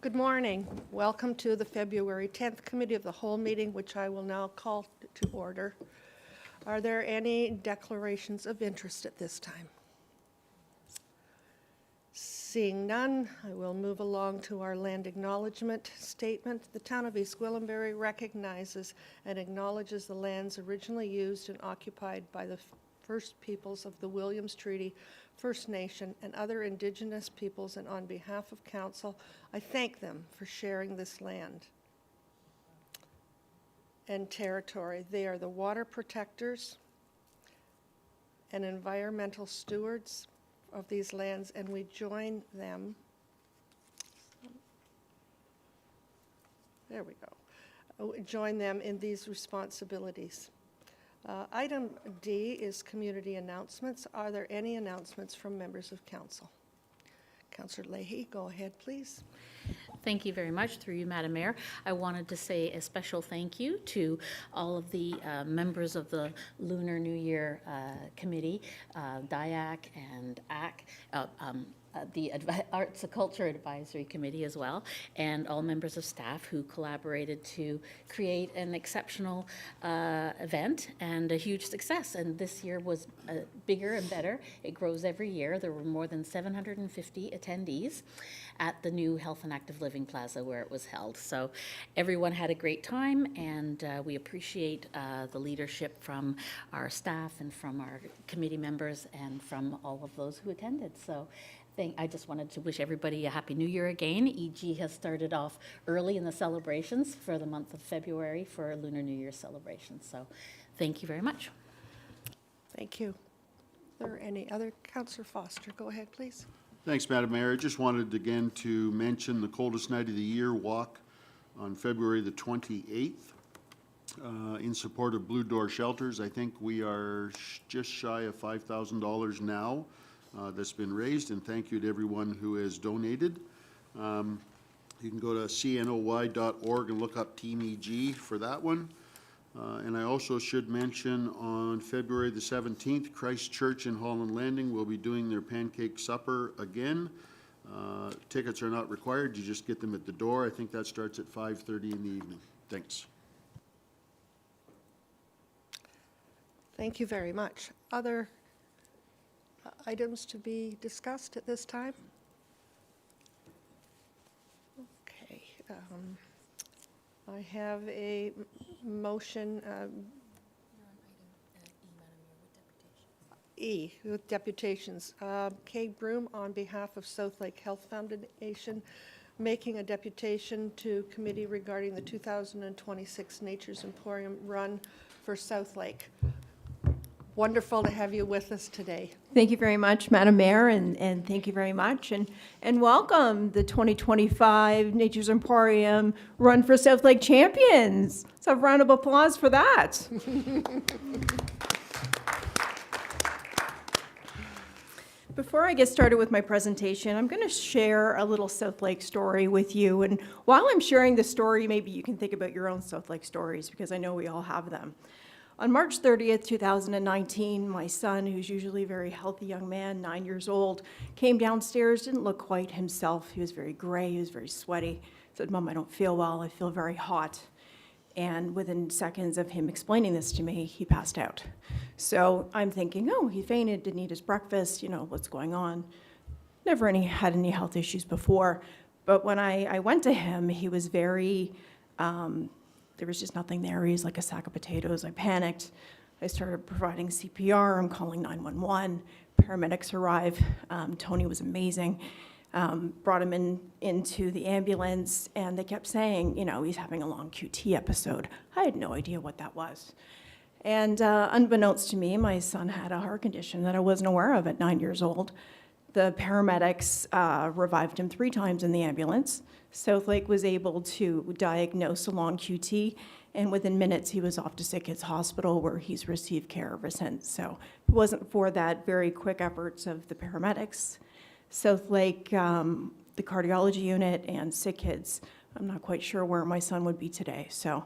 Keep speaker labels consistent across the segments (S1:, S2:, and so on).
S1: Good morning. Welcome to the February 10th Committee of the Whole meeting, which I will now call to order. Are there any declarations of interest at this time? Seeing none, I will move along to our land acknowledgement statement. The town of East Gwillimbury recognizes and acknowledges the lands originally used and occupied by the First Peoples of the Williams Treaty, First Nation, and other Indigenous peoples, and on behalf of Council, I thank them for sharing this land and territory. They are the water protectors and environmental stewards of these lands, and we join them. There we go. Join them in these responsibilities. Item D is community announcements. Are there any announcements from members of council? Councillor Lahey, go ahead, please.
S2: Thank you very much. Through you, Madam Mayor, I wanted to say a special thank you to all of the members of the Lunar New Year Committee, DIAC and ACK, the Arts and Culture Advisory Committee as well, and all members of staff who collaborated to create an exceptional event and a huge success. And this year was bigger and better. It grows every year. There were more than 750 attendees at the new Health and Active Living Plaza where it was held. So everyone had a great time, and we appreciate the leadership from our staff and from our committee members and from all of those who attended. So I just wanted to wish everybody a Happy New Year again. EG has started off early in the celebrations for the month of February for Lunar New Year celebrations. So thank you very much.
S1: Thank you. Are there any other? Councillor Foster, go ahead, please.
S3: Thanks, Madam Mayor. I just wanted again to mention the coldest night of the year walk on February the 28th in support of Blue Door Shelters. I think we are just shy of $5,000 now. That's been raised, and thank you to everyone who has donated. You can go to cnoy.org and look up Team EG for that one. And I also should mention on February the 17th, Christ Church in Holland Landing will be doing their pancake supper again. Tickets are not required. You just get them at the door. I think that starts at 5:30 in the evening. Thanks.
S1: Thank you very much. Other items to be discussed at this time? Okay. I have a motion. E, with deputations. Kay Broome, on behalf of Southlake Health Foundation, making a deputation to committee regarding the 2026 Nature's Emporium run for Southlake. Wonderful to have you with us today.
S4: Thank you very much, Madam Mayor, and thank you very much. And welcome the 2025 Nature's Emporium Run for Southlake champions. Let's have a round of applause for that. Before I get started with my presentation, I'm going to share a little Southlake story with you. And while I'm sharing the story, maybe you can think about your own Southlake stories, because I know we all have them. On March 30th, 2019, my son, who's usually a very healthy young man, 9 years old, came downstairs, didn't look quite himself. He was very gray, he was very sweaty. Said, "Mom, I don't feel well, I feel very hot." And within seconds of him explaining this to me, he passed out. So I'm thinking, oh, he fainted, didn't eat his breakfast, what's going on? Never had any health issues before. But when I went to him, he was very, there was just nothing there. He was like a sack of potatoes. I panicked. I started providing CPR. I'm calling 911. Paramedics arrive. Tony was amazing. Brought him into the ambulance, and they kept saying, he's having a long QT episode. I had no idea what that was. And unbeknownst to me, my son had a heart condition that I wasn't aware of at 9 years old. The paramedics revived him 3 times in the ambulance. Southlake was able to diagnose a long QT, and within minutes he was off to Sick Kids Hospital, where he's received care ever since. So if it wasn't for that very quick efforts of the paramedics, Southlake, the cardiology unit, and Sick Kids, I'm not quite sure where my son would be today. So,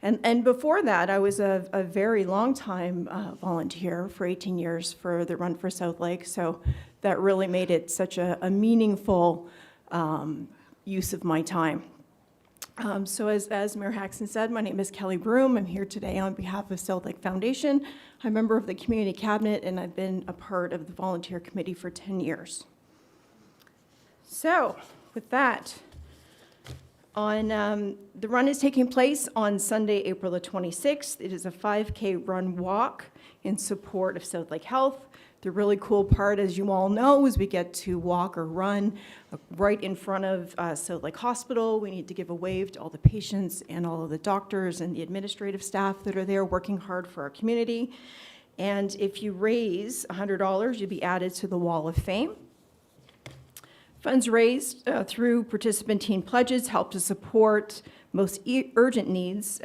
S4: and before that, I was a very long time volunteer for 18 years for the Run for Southlake. So that really made it such a meaningful use of my time. So as Mayor Hackson said, my name is Kelly Broome. I'm here today on behalf of Southlake Foundation. I'm a member of the Community Cabinet, and I've been a part of the volunteer committee for 10 years. So with that, the run is taking place on Sunday, April the 26th. It is a 5K run walk in support of Southlake Health. The really cool part, as you all know, is we get to walk or run right in front of Southlake Hospital. We need to give a wave to all the patients and all of the doctors and the administrative staff that are there working hard for our community. And if you raise $100, you'll be added to the Wall of Fame. Funds raised through participant team pledges help to support most urgent needs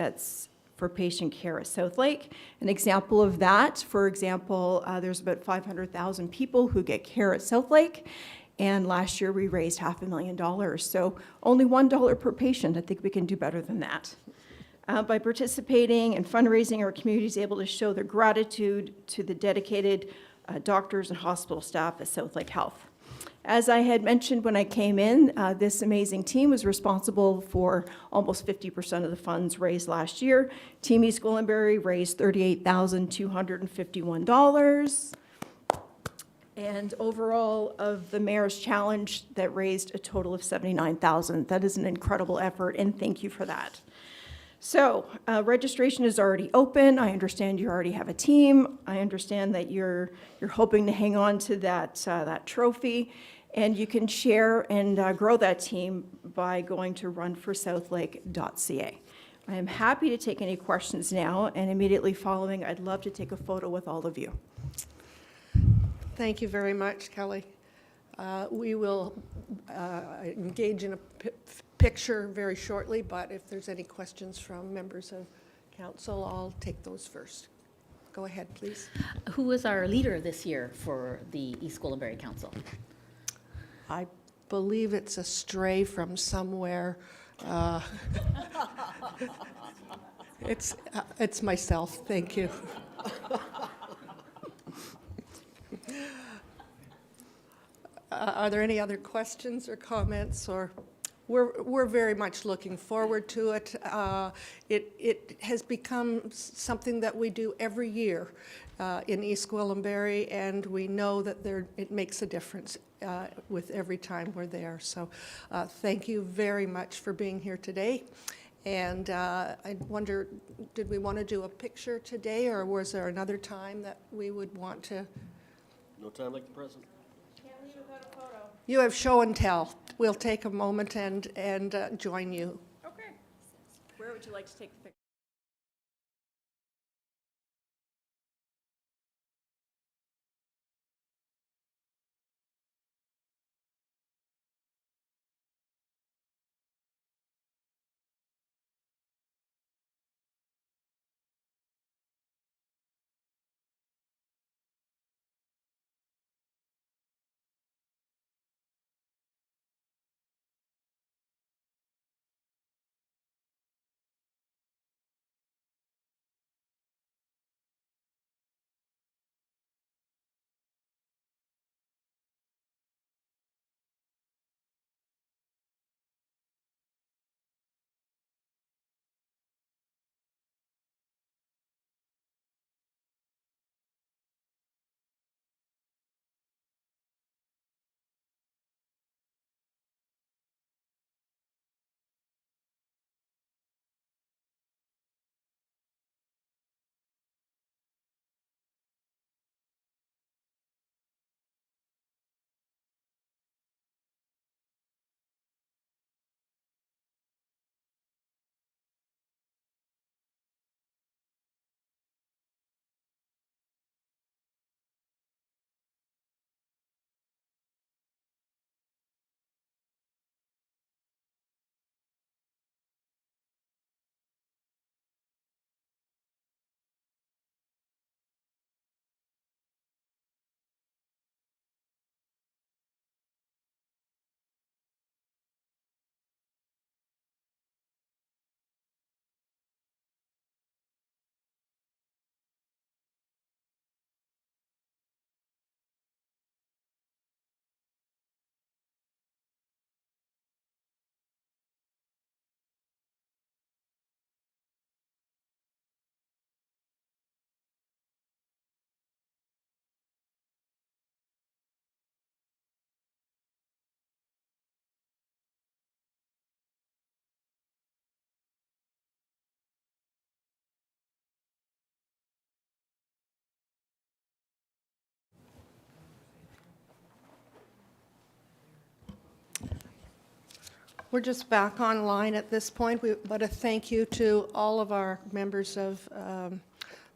S4: for patient care at Southlake. An example of that, for example, there's about 500,000 people who get care at Southlake, and last year we raised $500,000. So only $1 per patient. I think we can do better than that. By participating and fundraising, our community is able to show their gratitude to the dedicated doctors and hospital staff at Southlake Health. As I had mentioned when I came in, this amazing team was responsible for almost 50% of the funds raised last year. Team East Gwillimbury raised $38,251. And overall of the Mayor's Challenge, that raised a total of $79,000. That is an incredible effort, and thank you for that. So registration is already open. I understand you already have a team. I understand that you're hoping to hang on to that trophy, and you can share and grow that team by going to runforsouthlake.ca. I am happy to take any questions now, and immediately following, I'd love to take a photo with all of you.
S1: Thank you very much, Kelly. We will engage in a picture very shortly, but if there's any questions from members of council, I'll take those first. Go ahead, please.
S2: Who is our leader this year for the East Gwillimbury Council?
S1: I believe it's a stray from somewhere. It's myself, thank you. Are there any other questions or comments? Or we're very much looking forward to it. It has become something that we do every year in East Gwillimbury, and we know that it makes a difference with every time we're there. So thank you very much for being here today. And I wonder, did we want to do a picture today, or was there another time that we would want to?
S5: No time like the present.
S1: You have show and tell. We'll take a moment and join you.
S4: Okay. Where would you like to take the picture?
S1: We're just back online at this point, but a thank you to all of our members of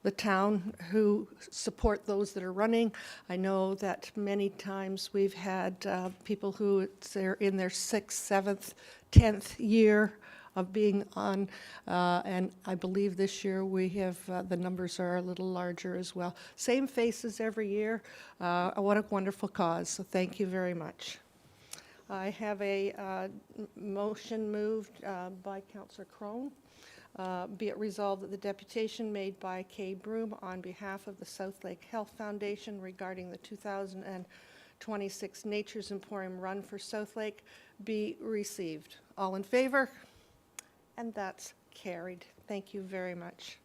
S1: the town who support those that are running. I know that many times we've had people who they're in their 6th, 7th, 10th year of being on, and I believe this year we have, the numbers are a little larger as well. Same faces every year. What a wonderful cause, so thank you very much. I have a motion moved by Councillor Crone. Be it resolved that the deputation made by Kay Broome on behalf of the Southlake Health Foundation regarding the 2026 Nature's Emporium Run for Southlake be received. All in favor? And that's carried. Thank you very much.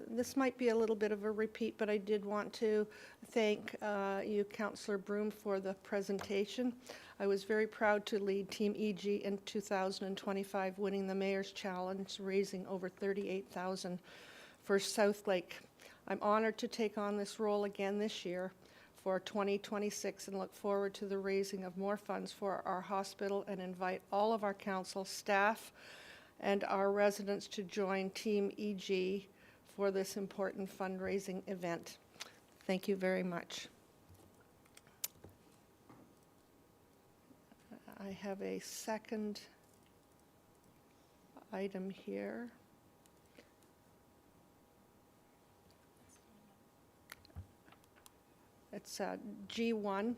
S1: This might be a little bit of a repeat, but I did want to thank you, Councillor Broome, for the presentation. I was very proud to lead Team EG in 2025, winning the Mayor's Challenge, raising over $38,000 for Southlake. I'm honored to take on this role again this year for 2026 and look forward to the raising of more funds for our hospital and invite all of our council staff and our residents to join Team EG for this important fundraising event. Thank you very much. I have a second item here. It's G1,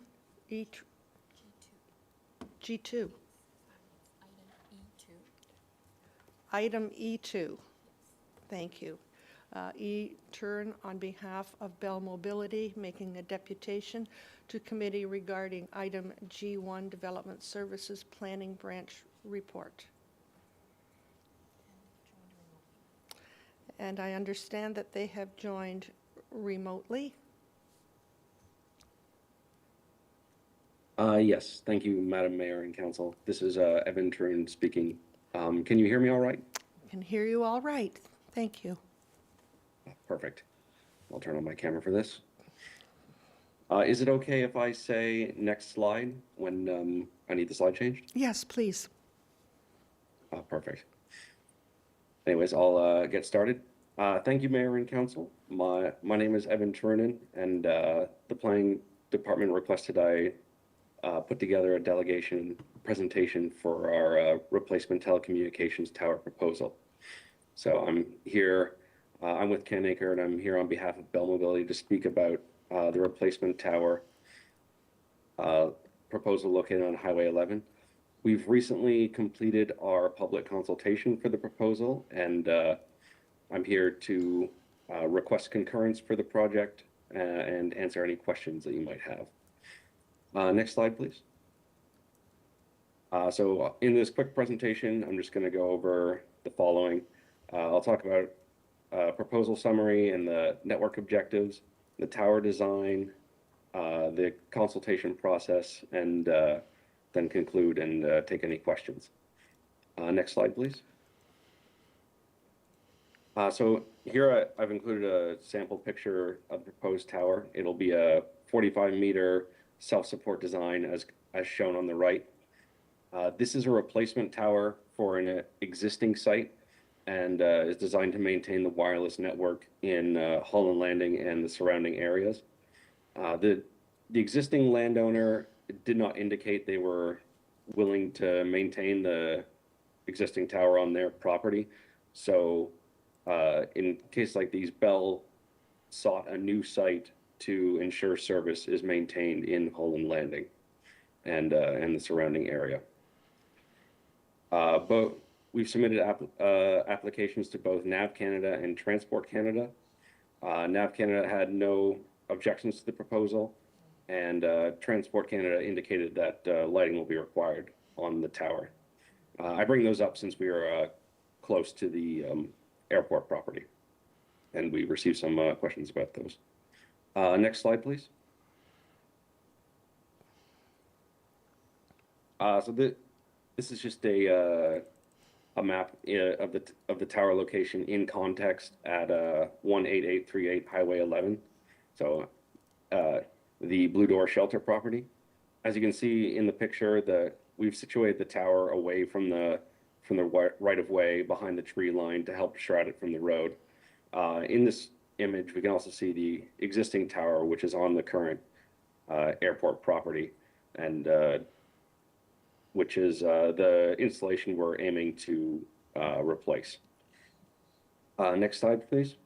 S1: G2. Item E2. Thank you. Turn on behalf of Bell Mobility, making a deputation to committee regarding Item G.1 Development Services Planning Branch Report. And I understand that they have joined remotely.
S6: Yes, thank you, Madam Mayor and Council. This is Evan Turunen speaking. Can you hear me all right?
S1: I can hear you all right. Thank you.
S6: Perfect. I'll turn on my camera for this. Is it okay if I say next slide when I need the slide changed?
S1: Yes, please.
S6: Perfect. Anyways, I'll get started. Thank you, Mayor and Council. My name is Evan Turunen, and the Planning Department requested I put together a delegation presentation for our replacement telecommunications tower proposal. So I'm here, I'm with Ken Aker, and I'm here on behalf of Bell Mobility to speak about the replacement tower proposal located on Highway 11. We've recently completed our public consultation for the proposal, and I'm here to request concurrence for the project and answer any questions that you might have. Next slide, please. So in this quick presentation, I'm just going to go over the following. I'll talk about proposal summary and the network objectives, the tower design, the consultation process, and then conclude and take any questions. Next slide, please. So here I've included a sample picture of the proposed tower. It'll be a 45-meter self-support design as shown on the right. This is a replacement tower for an existing site and is designed to maintain the wireless network in Holland Landing and the surrounding areas. The existing landowner did not indicate they were willing to maintain the existing tower on their property. So in cases like these, Bell sought a new site to ensure service is maintained in Holland Landing and the surrounding area. But we've submitted applications to both NAV Canada and Transport Canada. NAV Canada had no objections to the proposal, and Transport Canada indicated that lighting will be required on the tower. I bring those up since we are close to the airport property, and we received some questions about those. Next slide, please. This is just a map of the tower location in context at 18838 Highway 11. So the Blue Door Shelter property. As you can see in the picture, we've situated the tower away from the right of way behind the tree line to help shroud it from the road. In this image, we can also see the existing tower, which is on the current airport property, and which is the installation we're aiming to replace. Next slide, please.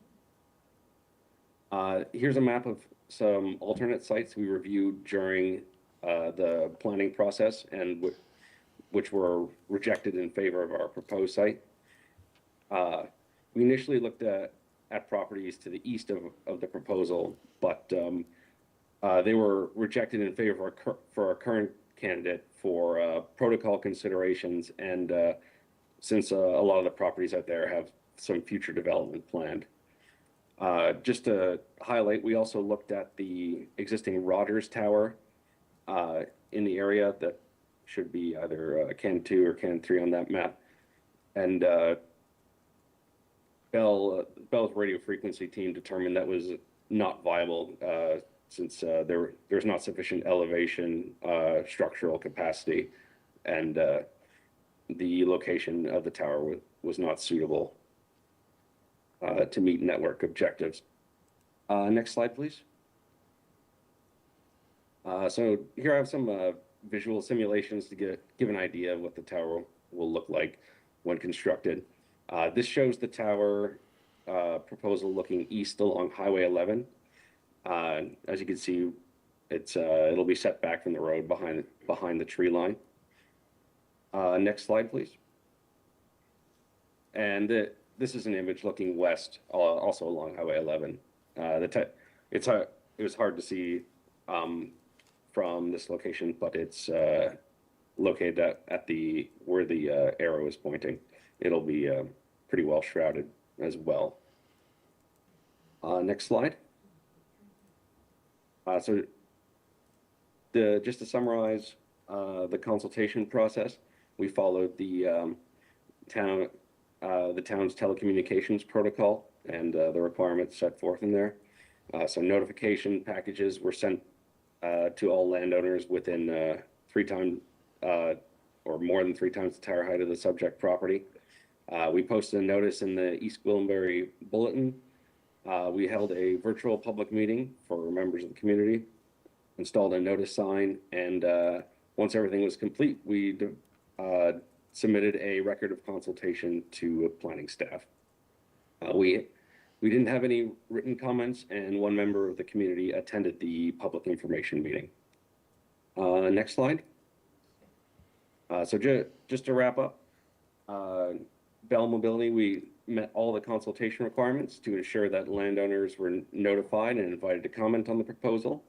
S6: Here's a map of some alternate sites we reviewed during the planning process and which were rejected in favor of our proposed site. We initially looked at properties to the east of the proposal, but they were rejected in favor for our current candidate for protocol considerations, and since a lot of the properties out there have some future development planned. Just to highlight, we also looked at the existing Rogers Tower in the area that should be either Can 2 or Can 3 on that map. And Bell's radio frequency team determined that was not viable since there's not sufficient elevation, structural capacity, and the location of the tower was not suitable to meet network objectives. Next slide, please. So here I have some visual simulations to give an idea of what the tower will look like when constructed. This shows the tower proposal looking east along Highway 11. As you can see, it'll be set back from the road behind the tree line. Next slide, please. And this is an image looking west, also along Highway 11. It was hard to see from this location, but it's located at where the arrow is pointing. It'll be pretty well shrouded as well. Next slide. So just to summarize the consultation process, we followed the town's telecommunications protocol and the requirements set forth in there. So notification packages were sent to all landowners within 3 times or more than 3 times the tower height of the subject property. We posted a notice in the East Gwillimbury Bulletin. We held a virtual public meeting for members of the community, installed a notice sign, and once everything was complete, we submitted a record of consultation to planning staff. We didn't have any written comments, and one member of the community attended the public information meeting. Next slide. So just to wrap up, Bell Mobility, we met all the consultation requirements to ensure that landowners were notified and invited to comment on the proposal.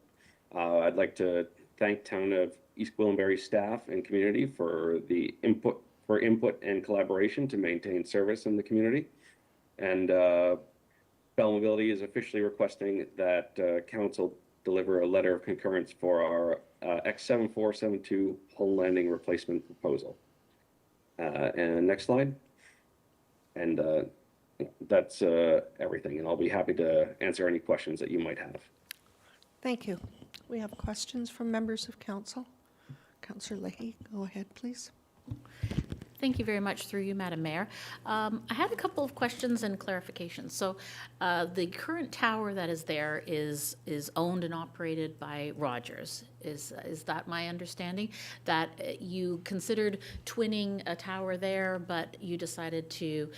S6: I'd like to thank Town of East Gwillimbury staff and community for input and collaboration to maintain service in the community. And Bell Mobility is officially requesting that Council deliver a letter of concurrence for our X7472 hull landing replacement proposal. And next slide. And that's everything, and I'll be happy to answer any questions that you might have.
S1: Thank you. We have questions from members of council. Councillor Lahey, go ahead, please.
S2: Thank you very much, through you, Madam Mayor. I had a couple of questions and clarifications. So the current tower that is there is owned and operated by Rogers. Is that my understanding? That you considered twinning a tower there, but you decided to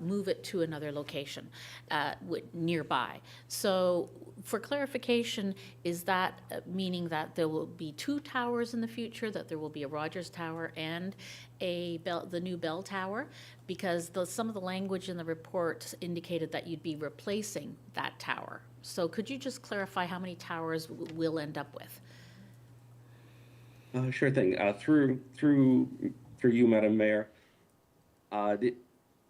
S2: move it to another location nearby. So for clarification, is that meaning that there will be 2 towers in the future, that there will be a Rogers Tower and the new Bell Tower? Because some of the language in the report indicated that you'd be replacing that tower. So could you just clarify how many towers we'll end up with?
S6: Sure thing. Through you, Madam Mayor,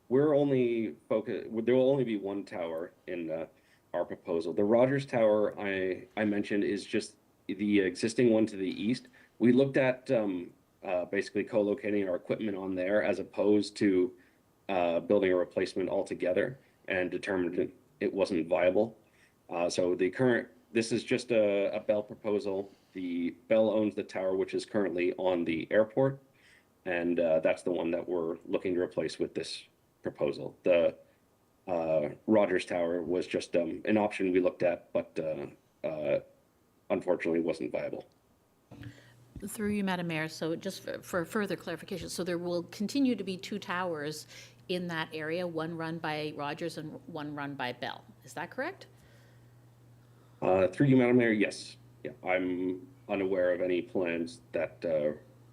S6: we're only focused. There will only be 1 tower in our proposal. The Rogers Tower I mentioned is just the existing one to the east. We looked at basically co-locating our equipment on there as opposed to building a replacement altogether, and determined it wasn't viable. So this is just a Bell proposal. The Bell owns the tower, which is currently on the airport, and that's the one that we're looking to replace with this proposal. The Rogers Tower was just an option we looked at, but unfortunately wasn't viable.
S2: Through you, Madam Mayor, so just for further clarification, so there will continue to be 2 towers in that area, one run by Rogers and one run by Bell. Is that correct?
S6: Through you, Madam Mayor, yes. Yeah, I'm unaware of any plans that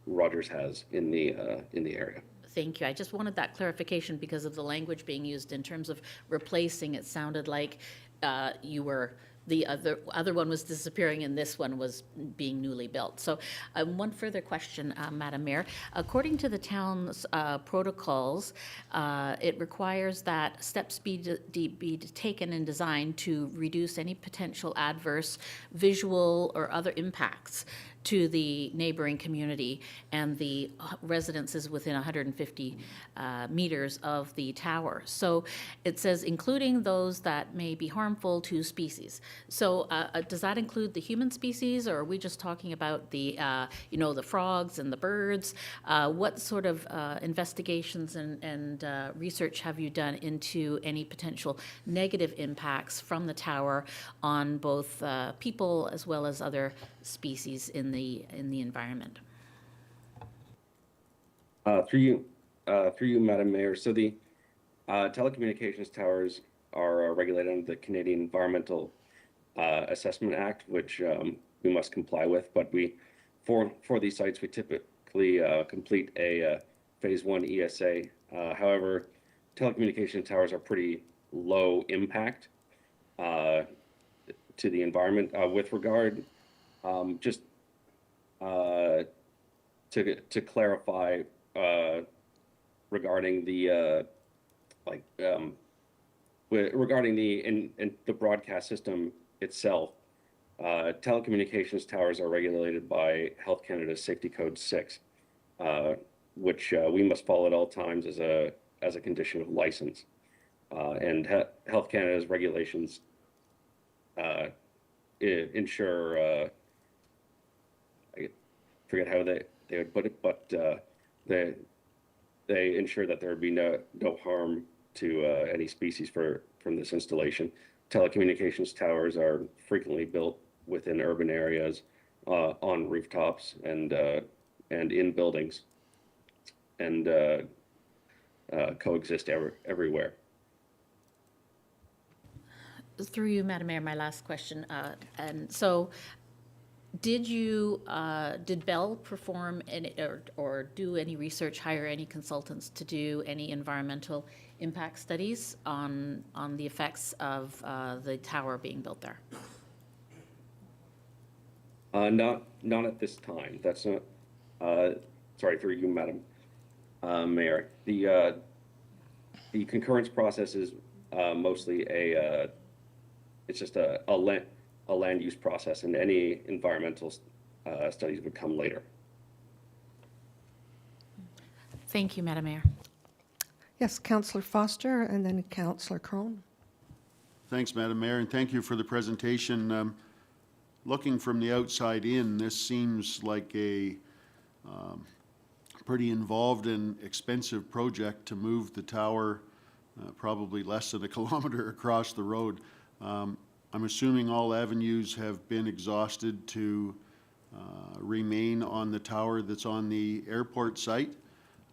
S6: Rogers has in the area.
S2: Thank you. I just wanted that clarification because of the language being used in terms of replacing. It sounded like you were, the other one was disappearing and this one was being newly built. So one further question, Madam Mayor. According to the town's protocols, it requires that steps be taken and designed to reduce any potential adverse visual or other impacts to the neighboring community and the residences within 150 meters of the tower. So it says including those that may be harmful to species. So does that include the human species, or are we just talking about the, the frogs and the birds? What sort of investigations and research have you done into any potential negative impacts from the tower on both people as well as other species in the environment?
S6: Through you, Madam Mayor. So the telecommunications towers are regulated under the Canadian Environmental Assessment Act, which we must comply with. But for these sites, we typically complete a phase 1 ESA. However, telecommunication towers are pretty low impact to the environment. With regard, just to clarify, regarding the regarding the broadcast system itself, telecommunications towers are regulated by Health Canada's Safety Code 6, which we must follow at all times as a condition of license. And Health Canada's regulations ensure, I forget how they would put it, but they ensure that there would be no harm to any species from this installation. Telecommunications towers are frequently built within urban areas, on rooftops and in buildings, and coexist everywhere.
S2: Through you, Madam Mayor, my last question. And so did Bell perform any, or do any research, hire any consultants to do any environmental impact studies on the effects of the tower being built there?
S6: Not at this time. That's not, sorry, through you, Madam Mayor. The concurrence process is mostly it's just a land use process, and any environmental studies would come later.
S2: Thank you, Madam Mayor.
S1: Yes, Councillor Foster and then Councillor Crone.
S3: Thanks, Madam Mayor, and thank you for the presentation. Looking from the outside in, this seems like a pretty involved and expensive project to move the tower probably less than a kilometer across the road. I'm assuming all avenues have been exhausted to remain on the tower that's on the airport site.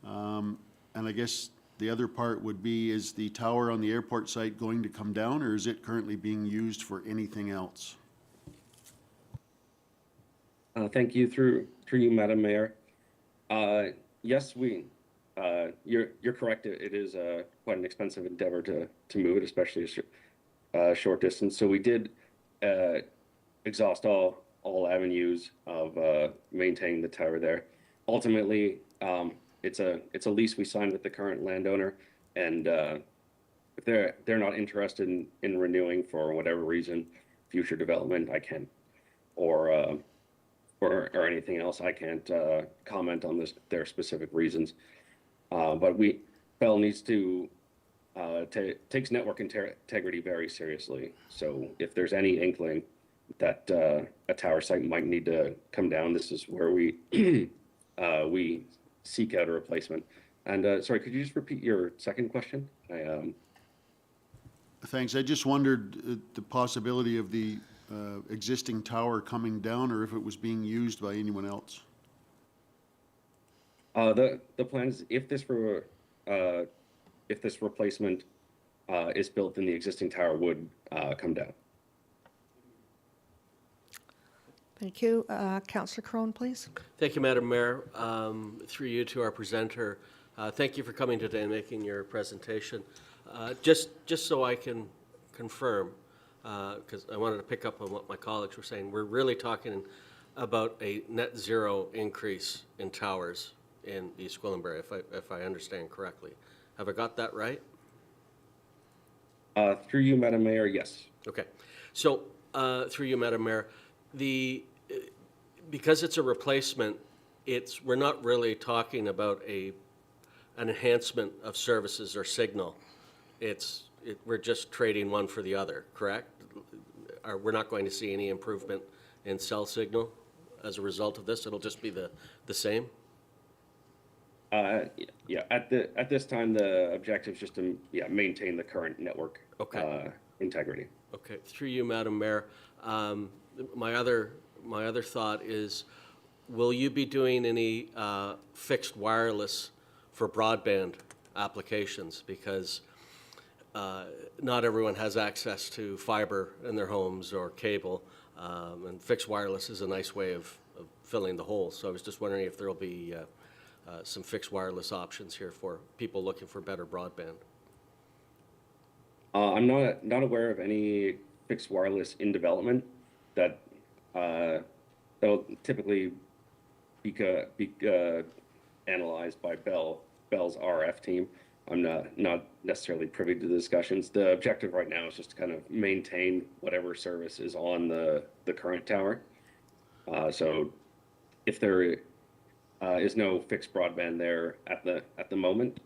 S3: And I guess the other part would be, is the tower on the airport site going to come down, or is it currently being used for anything else?
S6: Thank you, through you, Madam Mayor. Yes, you're correct. It is quite an expensive endeavor to move it, especially a short distance. So we did exhaust all avenues of maintaining the tower there. Ultimately, it's a lease we signed with the current landowner, and if they're not interested in renewing for whatever reason, future development, I can, or or anything else. I can't comment on their specific reasons. But Bell needs to takes network integrity very seriously. So if there's any inkling that a tower site might need to come down, this is where we we seek out a replacement. And sorry, could you just repeat your second question?
S3: Thanks. I just wondered the possibility of the existing tower coming down, or if it was being used by anyone else.
S6: The plan is if this replacement is built, then the existing tower would come down.
S1: Thank you. Councillor Crone, please.
S5: Thank you, Madam Mayor. Through you to our presenter, thank you for coming today and making your presentation. Just so I can confirm, because I wanted to pick up on what my colleagues were saying, we're really talking about a net zero increase in towers in East Gwillimbury, if I understand correctly. Have I got that right?
S6: Through you, Madam Mayor, yes.
S5: Okay. So, through you, Madam Mayor, because it's a replacement, we're not really talking about an enhancement of services or signal. We're just trading one for the other, correct? We're not going to see any improvement in cell signal as a result of this. It'll just be the same.
S6: Yeah. At this time, the objective is just to maintain the current network integrity.
S5: Okay. Through you, Madam Mayor, my other thought is, will you be doing any fixed wireless for broadband applications? Because not everyone has access to fiber in their homes or cable, and fixed wireless is a nice way of filling the hole. So I was just wondering if there will be some fixed wireless options here for people looking for better broadband.
S6: I'm not aware of any fixed wireless in development that will typically be analyzed by Bell's RF team. I'm not necessarily privy to the discussions. The objective right now is just to kind of maintain whatever service is on the current tower. So if there is no fixed broadband there at the moment,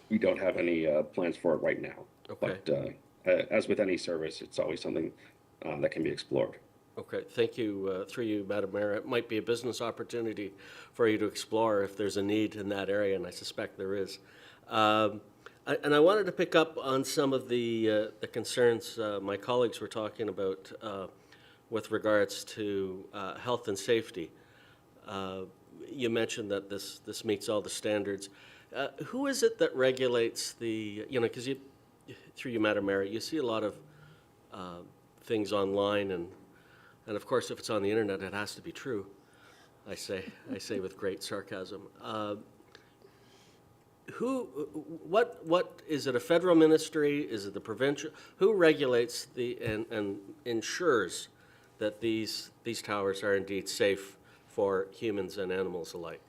S6: we don't have any plans for it right now.
S5: Okay.
S6: But as with any service, it's always something that can be explored.
S5: Okay, thank you. Through you, Madam Mayor, it might be a business opportunity for you to explore if there's a need in that area, and I suspect there is. And I wanted to pick up on some of the concerns my colleagues were talking about with regards to health and safety. You mentioned that this meets all the standards. Who is it that regulates because through you, Madam Mayor, you see a lot of things online, and of course, if it's on the internet, it has to be true. I say with great sarcasm. What is it? A federal ministry? Is it the provincial? Who regulates and ensures that these towers are indeed safe for humans and animals alike?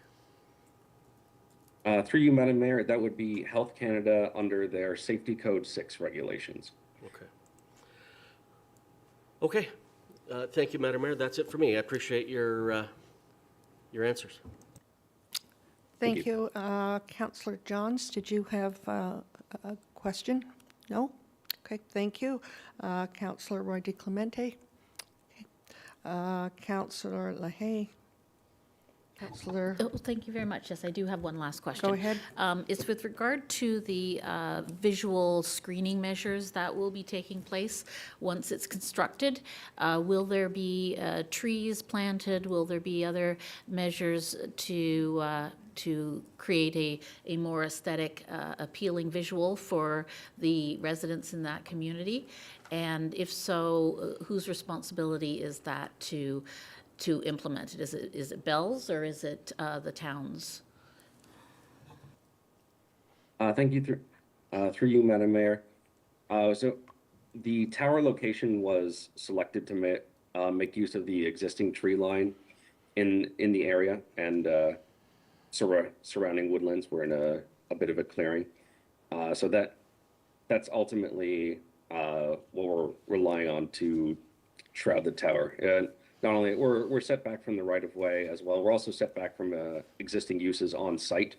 S6: Through you, Madam Mayor, that would be Health Canada under their Safety Code 6 regulations.
S5: Okay. Thank you, Madam Mayor. That's it for me. I appreciate your answers.
S1: Thank you. Councillor Johns, did you have a question? No? Okay, thank you. Councillor Roy DeClemente. Okay. Councillor Lahey. Councillor.
S2: Oh, thank you very much. Yes, I do have one last question.
S1: Go ahead.
S2: It's with regard to the visual screening measures that will be taking place once it's constructed. Will there be trees planted? Will there be other measures to create a more aesthetic, appealing visual for the residents in that community? And if so, whose responsibility is that to implement it? Is it Bell's or is it the town's?
S6: Thank you. Through you, Madam Mayor. So the tower location was selected to make use of the existing tree line in the area, and surrounding woodlands were in a bit of a clearing. So that's ultimately what we're relying on to shroud the tower. not only, we're set back from the right of way as well, we're also set back from existing uses on site.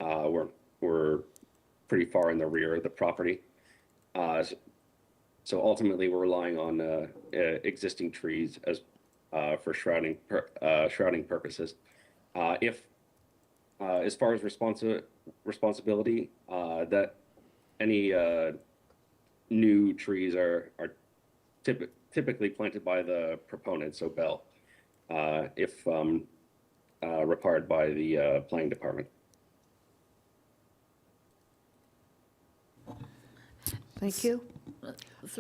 S6: We're pretty far in the rear of the property. So ultimately, we're relying on existing trees for shrouding purposes. As far as responsibility, that any new trees are typically planted by the proponent, so Bell, if required by the planning department.
S1: Thank you.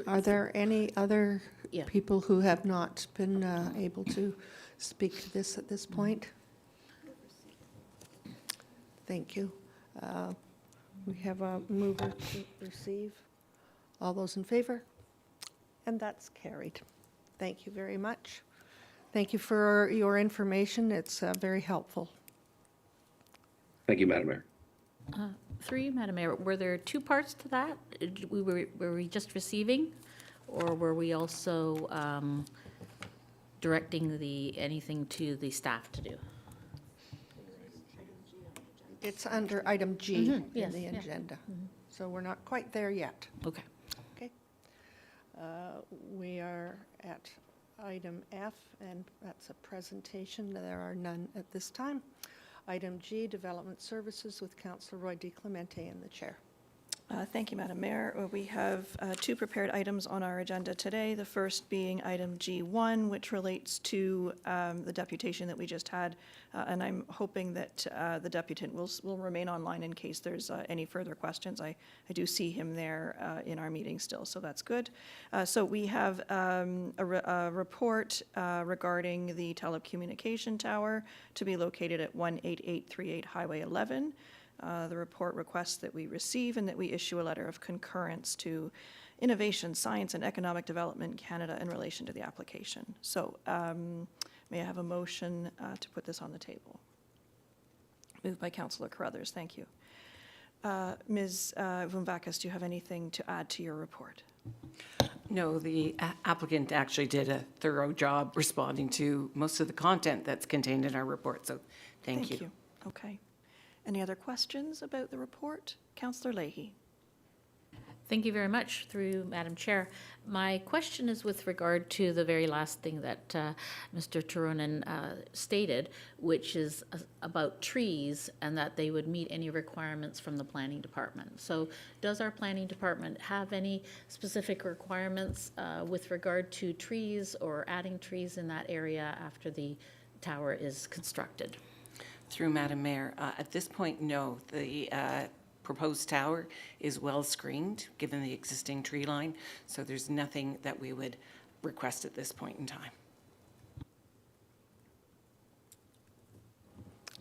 S1: Are there any other
S2: Yeah.
S1: people who have not been able to speak to this at this point? Thank you. We have a mover to receive. All those in favor? And that's carried. Thank you very much. Thank you for your information. It's very helpful.
S6: Thank you, Madam Mayor.
S2: Through you, Madam Mayor, were there two parts to that? Were we just receiving, or were we also directing anything to the staff to do?
S1: It's under item G in
S2: yes,
S1: the
S2: yeah.
S1: agenda. So we're not quite there yet.
S2: Okay.
S1: Okay. We are at item F, and that's a presentation. There are none at this time. Item G, Development Services, with Councillor Roy DeClemente in the chair.
S4: Thank you, Madam Mayor. We have two prepared items on our agenda today. The first being item G1, which relates to the deputation that we just had. And I'm hoping that the deputant will remain online in case there's any further questions. I do see him there in our meeting still, so that's good. So we have a report regarding the Telecommunication Tower to be located at 18838 Highway 11. The report requests that we receive and that we issue a letter of concurrence to Innovation, Science and Economic Development Canada in relation to the application. So may I have a motion to put this on the table? Moved by Councillor Carruthers, thank you. Ms. Vumbakis, do you have anything to add to your report?
S7: No, the applicant actually did a thorough job responding to most of the content that's contained in our report, so thank you.
S4: Okay. Any other questions about the report? Councillor Lahey.
S2: Thank you very much, through Madam Chair. My question is with regard to the very last thing that Mr. Turunen stated, which is about trees and that they would meet any requirements from the planning department. So does our planning department have any specific requirements with regard to trees or adding trees in that area after the tower is constructed?
S7: Through Madam Mayor, at this point, no. The proposed tower is well screened, given the existing tree line, so there's nothing that we would request at this point in time.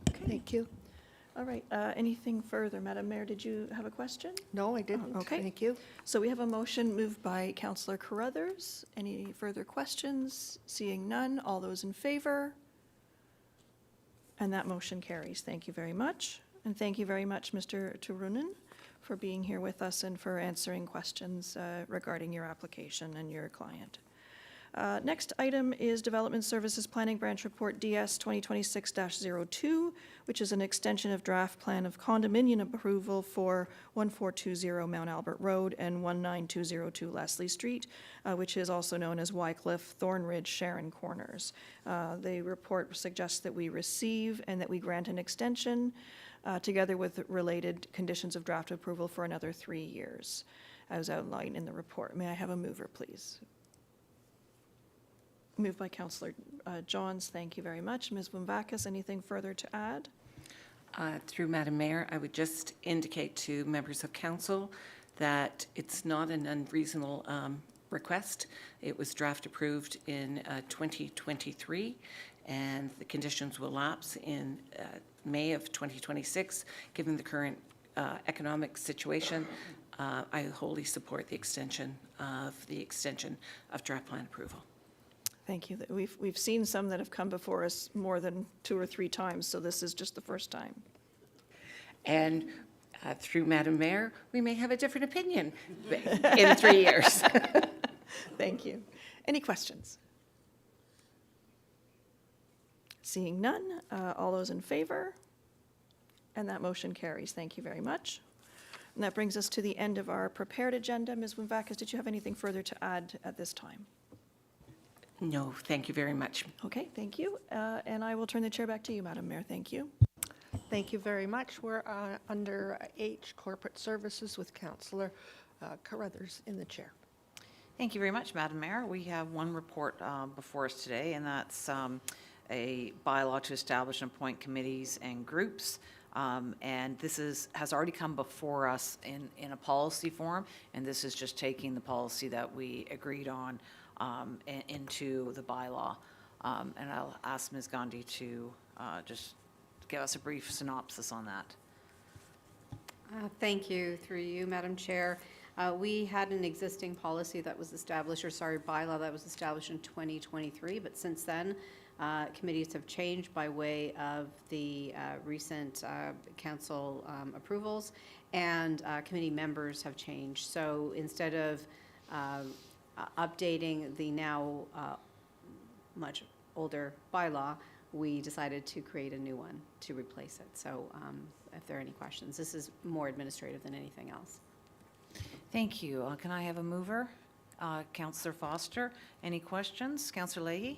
S1: Okay. Thank you.
S4: All right, anything further? Madam Mayor, did you have a question?
S1: No, I didn't.
S4: Okay.
S1: Thank you.
S4: So we have a motion moved by Councillor Carruthers. Any further questions? Seeing none, all those in favor? And that motion carries. Thank you very much. And thank you very much, Mr. Turunen, for being here with us and for answering questions regarding your application and your client. Next item is Development Services Planning Branch Report DS2026-02, which is an extension of draft plan of condominium approval for 1420 Mount Albert Road and 19202 Leslie Street, which is also known as Wycliffe, Thornridge, Sharon Corners. The report suggests that we receive and that we grant an extension together with related conditions of draft approval for another 3 years, as outlined in the report. May I have a mover, please? Moved by Councillor Johns, thank you very much. Ms. Vumbakis, anything further to add?
S7: Through Madam Mayor, I would just indicate to members of council that it's not an unreasonable request. It was draft approved in 2023, and the conditions will lapse in May of 2026. Given the current economic situation, I wholly support the extension of draft plan approval.
S4: Thank you. We've seen some that have come before us more than 2 or 3 times, so this is just the first time.
S7: And through Madam Mayor, we may have a different opinion in 3 years.
S4: Thank you. Any questions? Seeing none, all those in favor? And that motion carries. Thank you very much. And that brings us to the end of our prepared agenda. Ms. Wimvakas, did you have anything further to add at this time?
S7: No, thank you very much.
S4: Okay, thank you. And I will turn the chair back to you, Madam Mayor. Thank you.
S1: Thank you very much. We're under H, Corporate Services, with Councillor Carruthers in the chair.
S8: Thank you very much, Madam Mayor. We have one report before us today, and that's a bylaw to establish and appoint committees and groups. And this has already come before us in a policy form, and this is just taking the policy that we agreed on into the bylaw. And I'll ask Ms. Gandhi to just give us a brief synopsis on that.
S9: Thank you, through you, Madam Chair. We had an existing policy that was established, or sorry, bylaw that was established in 2023, but since then, committees have changed by way of the recent council approvals, and committee members have changed. So instead of updating the now much older bylaw, we decided to create a new one to replace it. So if there are any questions, this is more administrative than anything else.
S8: Thank you. Can I have a mover? Councillor Foster. Any questions? Councillor Lahey?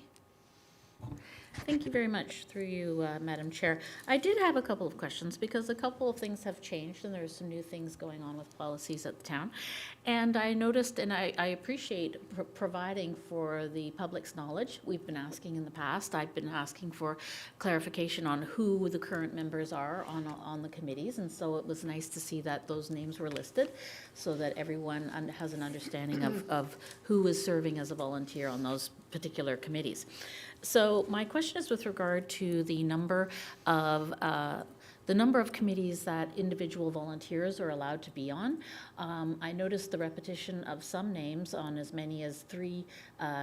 S2: Thank you very much, through you, Madam Chair. I did have a couple of questions because a couple of things have changed and there's some new things going on with policies at the town. And I noticed, and I appreciate providing for the public's knowledge. We've been asking in the past. I've been asking for clarification on who the current members are on the committees. And so it was nice to see that those names were listed so that everyone has an understanding of who is serving as a volunteer on those particular committees. So my question is with regard to the number of committees that individual volunteers are allowed to be on. I noticed the repetition of some names on as many as 3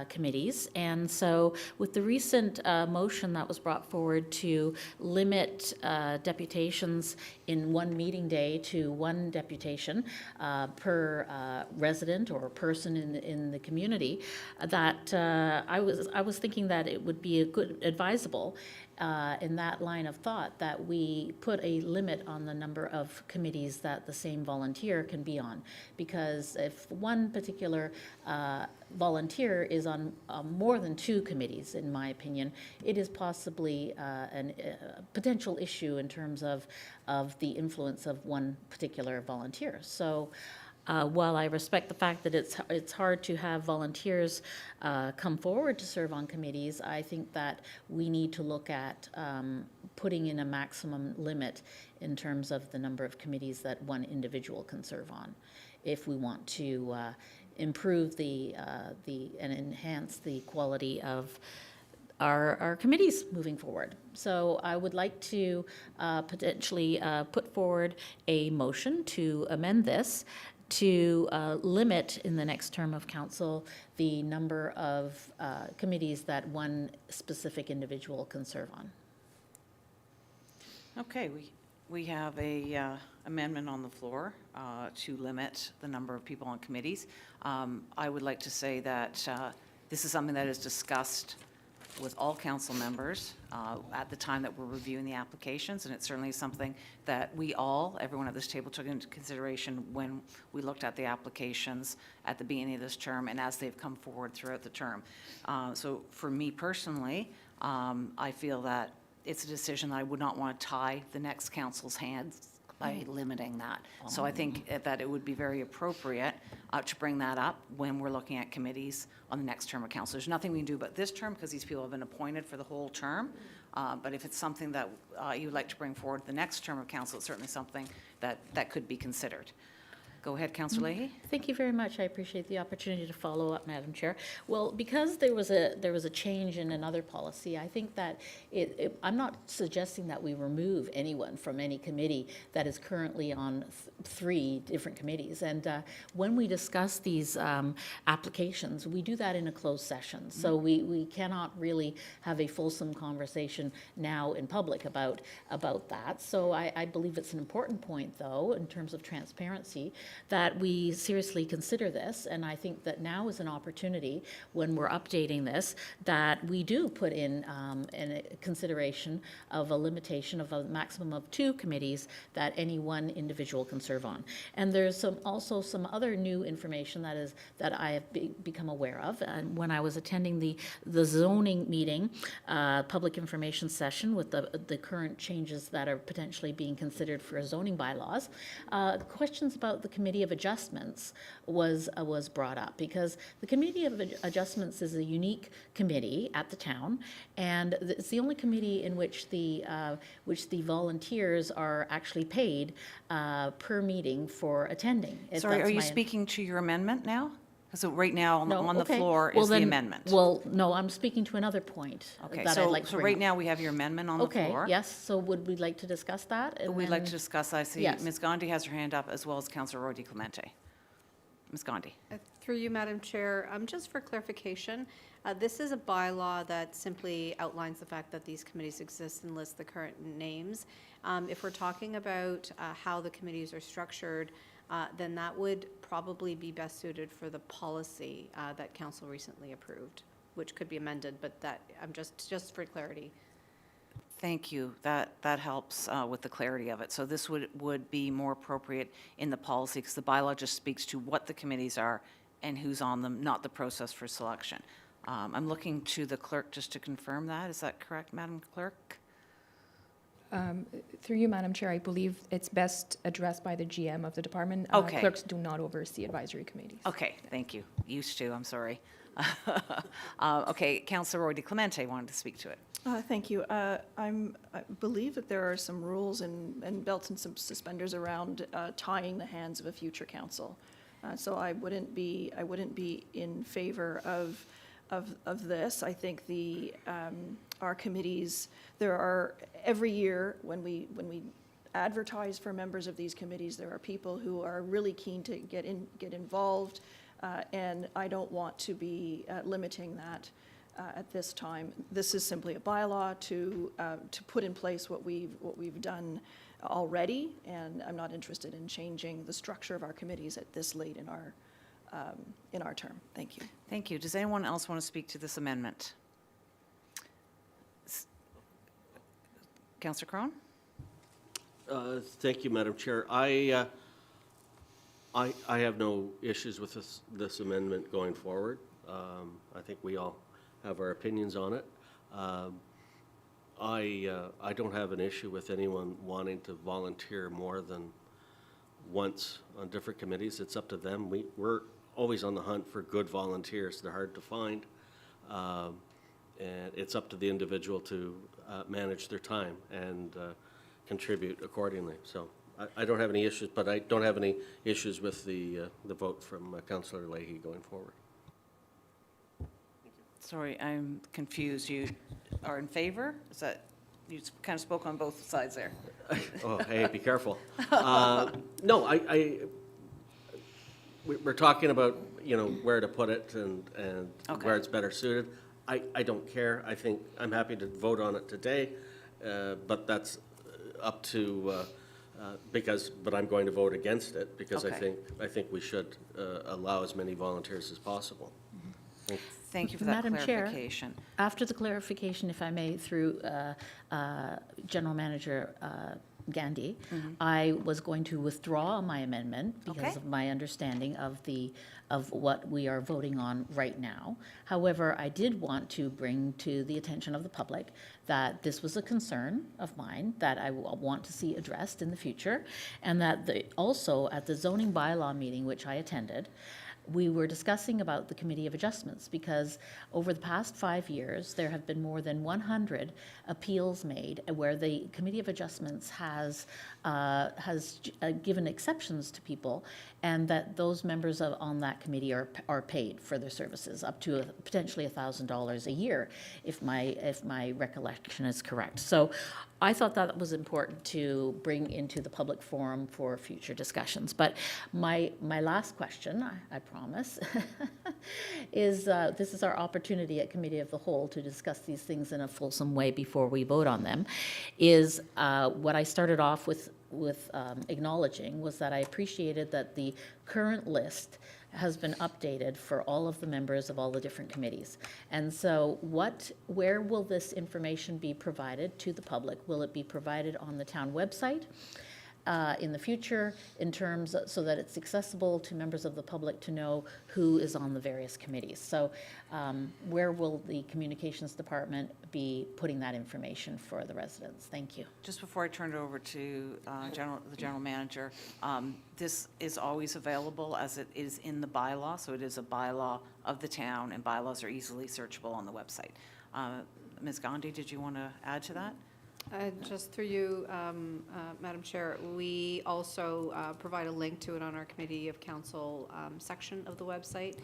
S2: committees. And so with the recent motion that was brought forward to limit deputations in one meeting day to 1 deputation per resident or person in the community, that I was thinking that it would be a good advisable in that line of thought that we put a limit on the number of committees that the same volunteer can be on. Because if one particular volunteer is on more than 2 committees, in my opinion, it is possibly a potential issue in terms of the influence of one particular volunteer. So while I respect the fact that it's hard to have volunteers come forward to serve on committees, I think that we need to look at putting in a maximum limit in terms of the number of committees that one individual can serve on, if we want to improve and enhance the quality of our committees moving forward. So I would like to potentially put forward a motion to amend this to limit in the next term of council the number of committees that one specific individual can serve on.
S8: Okay, we have a amendment on the floor to limit the number of people on committees. I would like to say that this is something that is discussed with all council members at the time that we're reviewing the applications, and it's certainly something that everyone at this table took into consideration when we looked at the applications at the beginning of this term and as they've come forward throughout the term. So for me personally, I feel that it's a decision that I would not want to tie the next council's hands by limiting that. So I think that it would be very appropriate to bring that up when we're looking at committees on the next term of council. There's nothing we can do about this term because these people have been appointed for the whole term. But if it's something that you would like to bring forward the next term of council, it's certainly something that could be considered. Go ahead, Councillor Lahey.
S2: Thank you very much. I appreciate the opportunity to follow up, Madam Chair. Well, because there was a change in another policy, I think that I'm not suggesting that we remove anyone from any committee that is currently on 3 different committees. And when we discuss these applications, we do that in a closed session. So we cannot really have a fulsome conversation now in public about that. So I believe it's an important point, though, in terms of transparency, that we seriously consider this, and I think that now is an opportunity when we're updating this, that we do put in a consideration of a limitation of a maximum of 2 committees that any one individual can serve on. And there's also some other new information that I have become aware of. And when I was attending the zoning meeting, public information session with the current changes that are potentially being considered for zoning bylaws, questions about the Committee of Adjustments was brought up, because the Committee of Adjustments is a unique committee at the town, and it's the only committee in which the volunteers are actually paid per meeting for attending.
S8: Sorry, are you
S2: That's my-
S8: speaking to your amendment now? So right now,
S2: No,
S8: on the
S2: okay.
S8: floor
S2: Well,
S8: is the
S2: then-
S8: amendment.
S2: Well, no, I'm speaking to another point
S8: Okay,
S2: that I'd like to
S8: so
S2: bring
S8: right
S2: up.
S8: now, we have your amendment on the
S2: Okay,
S8: floor.
S2: yes, so would we like to discuss that? And
S8: We'd like to
S2: then-
S8: discuss, I see
S2: Yes.
S8: Ms. Gandhi has her hand up, as well as Councillor Roy DiClemente. Ms. Gandhi.
S9: Through you, Madam Chair, just for clarification, this is a bylaw that simply outlines the fact that these committees exist and lists the current names. If we're talking about how the committees are structured, then that would probably be best suited for the policy that council recently approved, which could be amended, but that, I'm just for clarity.
S8: Thank you. That helps with the clarity of it. So this would be more appropriate in the policy, because the bylaw just speaks to what the committees are and who's on them, not the process for selection. I'm looking to the clerk just to confirm that. Is that correct, Madam Clerk?
S10: Through you, Madam Chair, I believe it's best addressed by the GM of the department.
S8: Okay.
S10: Clerks do not oversee advisory committees.
S8: Okay, thank you. Used to, I'm sorry. Okay, Councillor Roy DiClemente wanted to speak to it.
S4: Thank you. I believe that there are some rules and belts and some suspenders around tying the hands of a future council. So I wouldn't be in favor of this. I think our committees, there are, every year when we advertise for members of these committees, there are people who are really keen to get involved, and I don't want to be limiting that at this time. This is simply a bylaw to put in place what we've done already, and I'm not interested in changing the structure of our committees at this late in our term. Thank you.
S8: Thank you. Does anyone else want to speak to this amendment? Councillor Crone?
S5: Thank you, Madam Chair. I have no issues with this amendment going forward. I think we all have our opinions on it. I don't have an issue with anyone wanting to volunteer more than once on different committees. It's up to them. We're always on the hunt for good volunteers. They're hard to find. And it's up to the individual to manage their time and contribute accordingly. So I don't have any issues, but I don't have any issues with the vote from Councillor Lahey going forward.
S8: Sorry, I'm confused. You are in favor? Is that, you kind of spoke on both sides there.
S5: Oh, hey, be careful. No, we're talking about, where to put it and
S8: Okay.
S5: where it's better suited. I don't care. I think I'm happy to vote on it today, but that's up to, but I'm going to vote against it because
S8: Okay.
S5: I think we should allow as many volunteers as possible.
S8: Thank you for that
S2: Madam Chair,
S8: clarification.
S2: after the clarification, if I may, through General Manager Gandhi, I was going to withdraw my amendment because
S8: Okay.
S2: of my understanding of what we are voting on right now. However, I did want to bring to the attention of the public that this was a concern of mine that I want to see addressed in the future, and that also at the zoning bylaw meeting, which I attended, we were discussing about the Committee of Adjustments, because over the past 5 years, there have been more than 100 appeals made where the Committee of Adjustments has given exceptions to people, and that those members on that committee are paid for their services up to potentially $1,000 a year, if my recollection is correct. So I thought that was important to bring into the public forum for future discussions. But my last question, I promise, is this is our opportunity at Committee of the Whole to discuss these things in a fulsome way before we vote on them, is what I started off with acknowledging was that I appreciated that the current list has been updated for all of the members of all the different committees. And so where will this information be provided to the public? Will it be provided on the town website in the future in terms, so that it's accessible to members of the public to know who is on the various committees? So where will the communications department be putting that information for the residents? Thank you.
S8: Just before I turn it over to the general manager, this is always available as it is in the bylaw, so it is a bylaw of the town, and bylaws are easily searchable on the website. Ms. Gandhi, did you want to add to that?
S9: Just through you, Madam Chair, we also provide a link to it on our Committee of Council section of the website.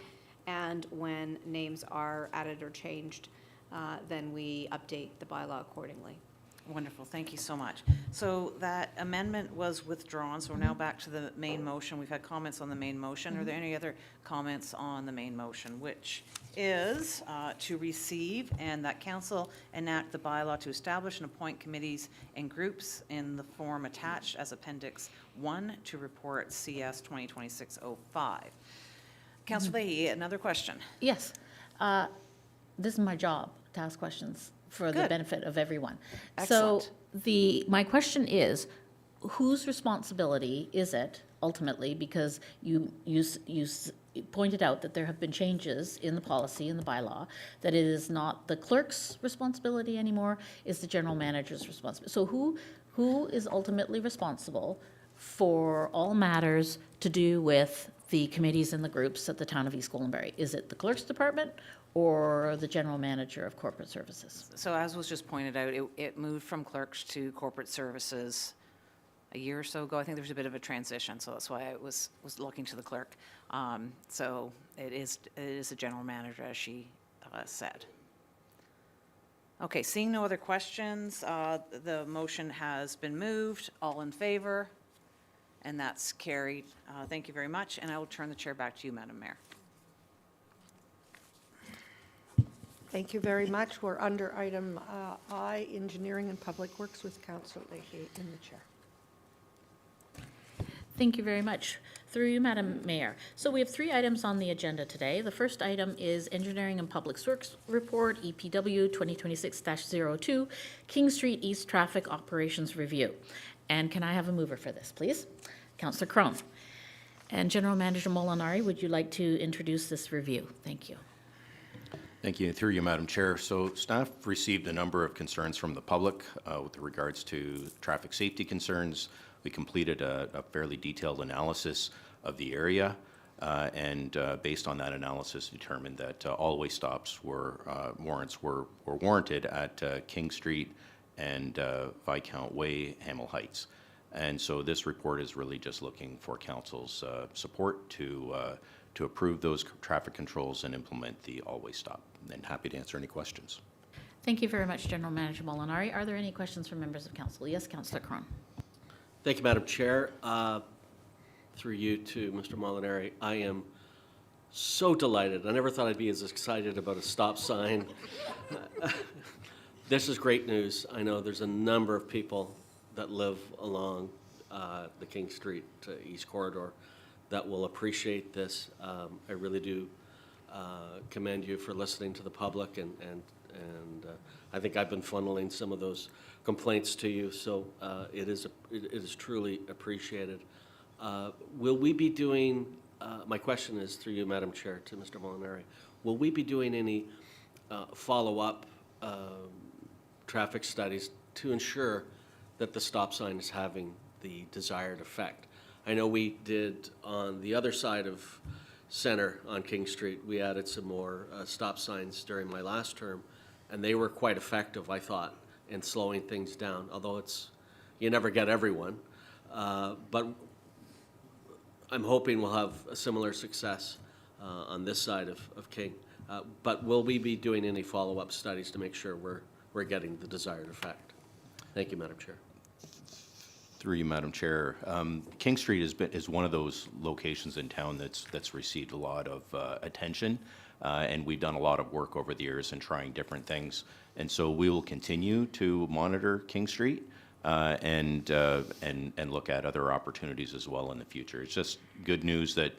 S9: And when names are added or changed, then we update the bylaw accordingly.
S8: Wonderful, thank you so much. So that amendment was withdrawn, so we're now back to the main motion. We've had comments on the main motion. Are there any other comments on the main motion, which is to receive and that council enact the bylaw to establish and appoint committees and groups in the form attached as Appendix 1 to Report CS 2026-05. Councillor Lahey, another question.
S2: Yes. This is my job, to ask questions for the
S8: Good.
S2: benefit of everyone.
S8: Excellent.
S2: So my question is, whose responsibility is it ultimately, because you pointed out that there have been changes in the policy, in the bylaw, that it is not the clerk's responsibility anymore, is the general manager's responsibility. So who is ultimately responsible for all matters to do with the committees and the groups at the town of East Gwillimbury? Is it the clerk's department or the general manager of corporate services?
S8: So as was just pointed out, it moved from clerks to corporate services a year or so ago. I think there was a bit of a transition, so that's why I was looking to the clerk. So it is the general manager, as she said. Okay, seeing no other questions, the motion has been moved. All in favor? And that's carried. Thank you very much, and I will turn the chair back to you, Madam Mayor.
S1: Thank you very much. We're under item I, Engineering and Public Works, with Councillor Lahey in the chair.
S2: Thank you very much. Through you, Madam Mayor. So we have 3 items on the agenda today. The first item is Engineering and Public Works Report, EPW 2026-02, King Street East Traffic Operations Review. And can I have a mover for this, please? Councillor Crone. And General Manager Molinari, would you like to introduce this review? Thank you.
S11: Thank you. Through you, Madam Chair. So staff received a number of concerns from the public with regards to traffic safety concerns. We completed a fairly detailed analysis of the area and based on that analysis determined that all-way stops warrants were warranted at King Street and Viscount Way, Hamel Heights. And so this report is really just looking for council's support to approve those traffic controls and implement the all-way stop. And happy to answer any questions.
S2: Thank you very much, General Manager Molinari. Are there any questions from members of council? Yes, Councillor Crone.
S5: Thank you, Madam Chair. Through you to Mr. Molinari, I am so delighted. I never thought I'd be as excited about a stop sign. This is great news. I know there's a number of people that live along the King Street East Corridor that will appreciate this. I really do commend you for listening to the public, and I think I've been funneling some of those complaints to you, so it is truly appreciated. Will we be doing, my question is through you, Madam Chair, to Mr. Molinari, will we be doing any follow-up traffic studies to ensure that the stop sign is having the desired effect? I know we did on the other side of Center on King Street, we added some more stop signs during my last term, and they were quite effective, I thought, in slowing things down, although you never get everyone. But I'm hoping we'll have a similar success on this side of King. But will we be doing any follow-up studies to make sure we're getting the desired effect? Thank you, Madam Chair.
S11: Through you, Madam Chair. King Street is one of those locations in town that's received a lot of attention, and we've done a lot of work over the years in trying different things. And so we will continue to monitor King Street. and look at other opportunities as well in the future. It's just good news that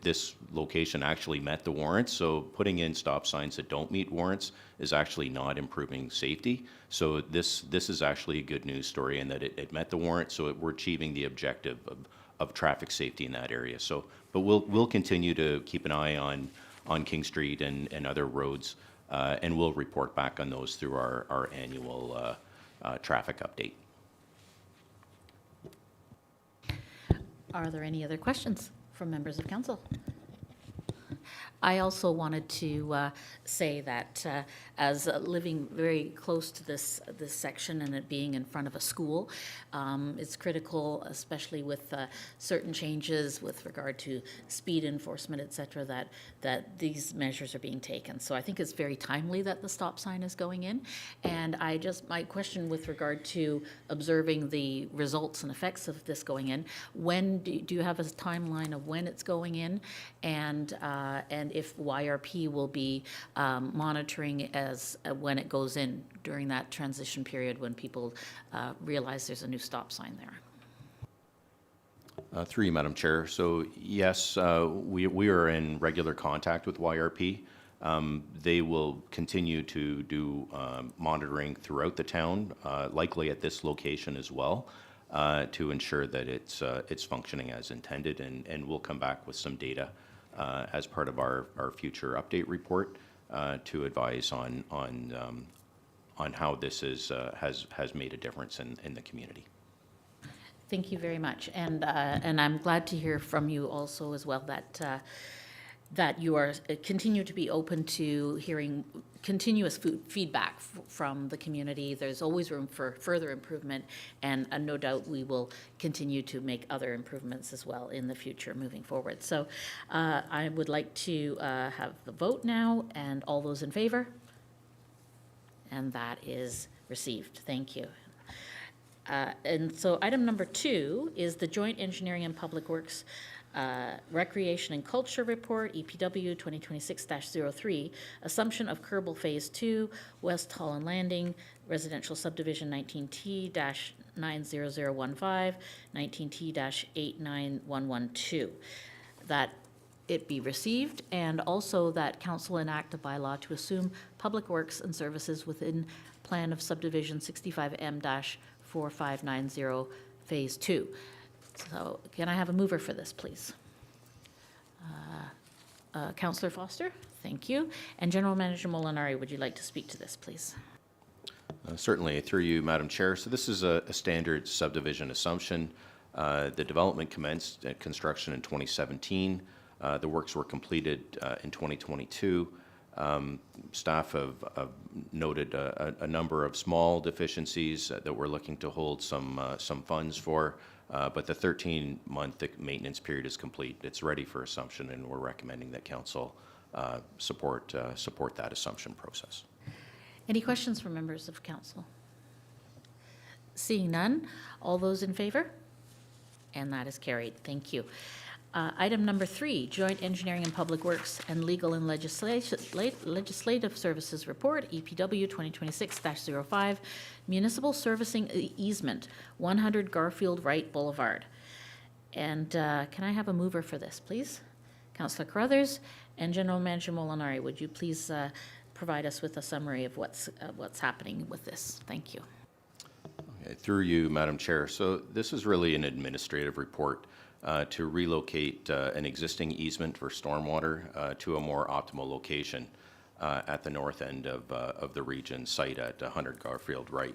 S11: this location actually met the warrants, so putting in stop signs that don't meet warrants is actually not improving safety. So this is actually a good news story in that it met the warrant, so we're achieving the objective of traffic safety in that area. So, but we'll continue to keep an eye on King Street and other roads, and we'll report back on those through our annual traffic update.
S2: Are there any other questions from members of council? I also wanted to say that as living very close to this section and it being in front of a school, it's critical, especially with certain changes with regard to speed enforcement, et cetera, that these measures are being taken. So I think it's very timely that the stop sign is going in. And my question with regard to observing the results and effects of this going in, when do you have a timeline of when it's going in, and if YRP will be monitoring as when it goes in during that transition period when people realize there's a new stop sign there?
S11: Through you, Madam Chair. So yes, we are in regular contact with YRP. They will continue to do monitoring throughout the town, likely at this location as well, to ensure that it's functioning as intended, and we'll come back with some data as part of our future update report to advise on how this has made a difference in the community.
S2: Thank you very much, and I'm glad to hear from you also as well that you are continue to be open to hearing continuous feedback from the community. There's always room for further improvement, and no doubt we will continue to make other improvements as well in the future moving forward. So I would like to have the vote now, and all those in favor? And that is received. Thank you. And so item number 2 is the Joint Engineering and Public Works Recreation and Culture Report, EPW 2026-03, Assumption of Kerbal Phase 2, West Holland Landing, Residential Subdivision 19T-90015, 19T-89112. That it be received, and also that council enact a bylaw to assume public works and services within plan of subdivision 65M-4590 Phase 2. So can I have a mover for this, please? Councillor Foster, thank you. And General Manager Molinari, would you like to speak to this, please?
S11: Certainly, through you, Madam Chair. So this is a standard subdivision assumption. The development commenced at construction in 2017. The works were completed in 2022. Staff have noted a number of small deficiencies that we're looking to hold some funds for, but the 13-month maintenance period is complete. It's ready for assumption, and we're recommending that council support that assumption process.
S2: Any questions from members of council? Seeing none, all those in favor? And that is carried. Thank you. Item number 3, Joint Engineering and Public Works and Legal and Legislative Services Report, EPW 2026-05, Municipal Servicing Easement, 100 Garfield Wright Boulevard. And can I have a mover for this, please? Councillor Carruthers and General Manager Molinari, would you please provide us with a summary of what's happening with this? Thank you.
S11: Okay, through you, Madam Chair. So this is really an administrative report to relocate an existing easement for stormwater to a more optimal location at the north end of the region site at 100 Garfield Wright.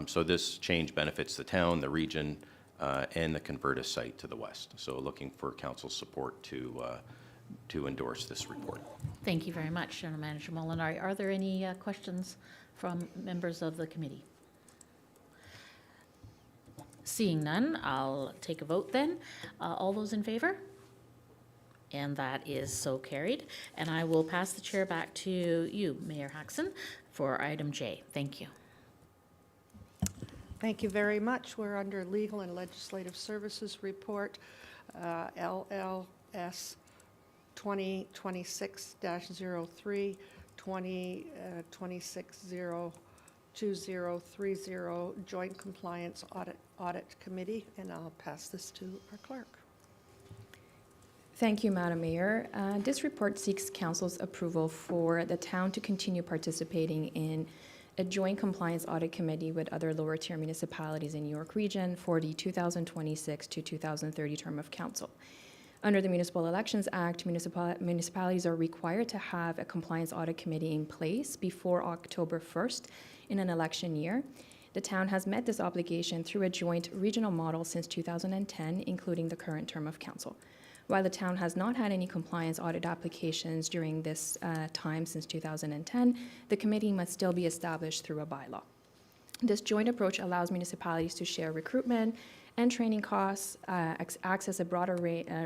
S11: So this change benefits the town, the region, and the Convertus site to the west. So looking for council support to endorse this report.
S2: Thank you very much, General Manager Molinari. Are there any questions from members of the committee? Seeing none, I'll take a vote then. All those in favor? And that is so carried. And I will pass the chair back to you, Mayor Hackson, for item J. Thank you.
S1: Thank you very much. We're under Legal and Legislative Services Report, LLS 2026-03, 2026-02, 2030 Joint Compliance Audit Committee, and I'll pass this to our clerk.
S10: Thank you, Madam Mayor. This report seeks Council's approval for the town to continue participating in a joint compliance audit committee with other lower tier municipalities in York Region for the 2026 to 2030 term of council. Under the Municipal Elections Act, municipalities are required to have a compliance audit committee in place before October 1st in an election year. The town has met this obligation through a joint regional model since 2010, including the current term of council. While the town has not had any compliance audit applications during this time since 2010, the committee must still be established through a bylaw. This joint approach allows municipalities to share recruitment and training costs, access a broader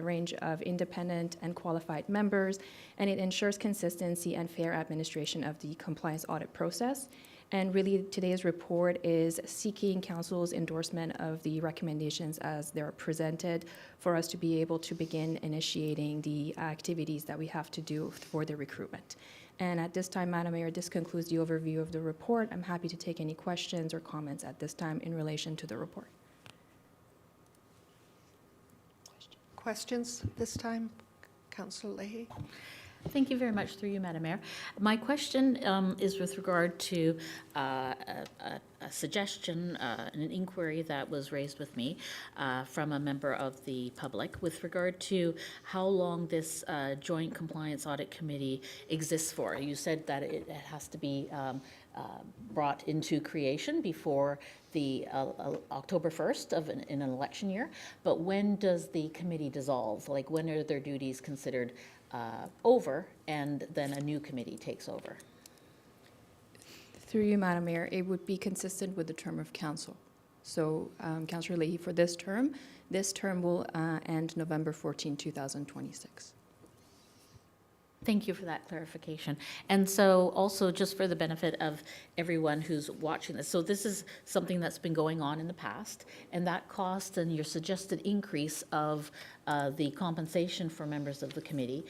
S10: range of independent and qualified members, and it ensures consistency and fair administration of the compliance audit process. And really, today's report is seeking Council's endorsement of the recommendations as they're presented for us to be able to begin initiating the activities that we have to do for the recruitment. And at this time, Madam Mayor, this concludes the overview of the report. I'm happy to take any questions or comments at this time in relation to the report.
S1: Questions this time? Councillor Lahey?
S2: Thank you very much, through you, Madam Mayor. My question is with regard to a suggestion, an inquiry that was raised with me from a member of the public with regard to how long this Joint Compliance Audit Committee exists for. You said that it has to be brought into creation before the October 1st of in an election year, but when does the committee dissolve? Like, when are their duties considered over, and then a new committee takes over?
S10: Through you, Madam Mayor, it would be consistent with the term of council. So, Councillor Lahey, for this term will end November 14, 2026.
S2: Thank you for that clarification. And so also, just for the benefit of everyone who's watching this, so this is something that's been going on in the past, and that cost and your suggested increase of the compensation for members of the committee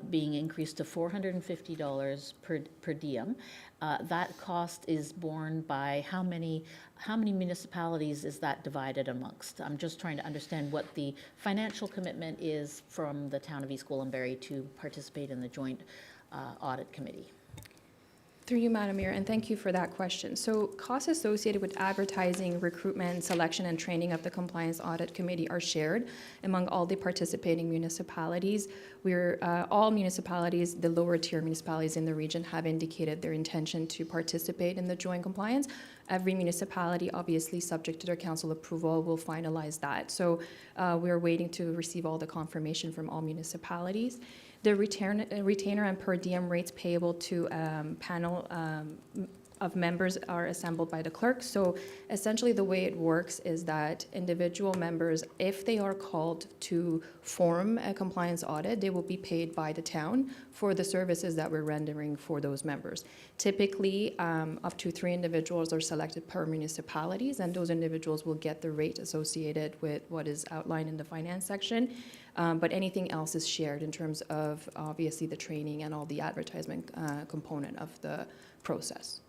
S2: being increased to $450 per diem. That cost is borne by how many municipalities is that divided amongst? I'm just trying to understand what the financial commitment is from the town of East Gwillimbury to participate in the joint audit committee.
S10: Through you, Madam Mayor, and thank you for that question. So costs associated with advertising, recruitment, selection, and training of the Compliance Audit Committee are shared among all the participating municipalities. All municipalities, the lower tier municipalities in the region, have indicated their intention to participate in the joint compliance. Every municipality, obviously subject to their council approval, will finalize that. So we're waiting to receive all the confirmation from all municipalities. The retainer and per diem rates payable to panel of members are assembled by the clerk. So essentially the way it works is that individual members, if they are called to form a compliance audit, they will be paid by the town for the services that we're rendering for those members. Typically, up to 3 individuals are selected per municipalities, and those individuals will get the rate associated with what is outlined in the finance section. But anything else is shared in terms of obviously the training and all the advertisement component of the process.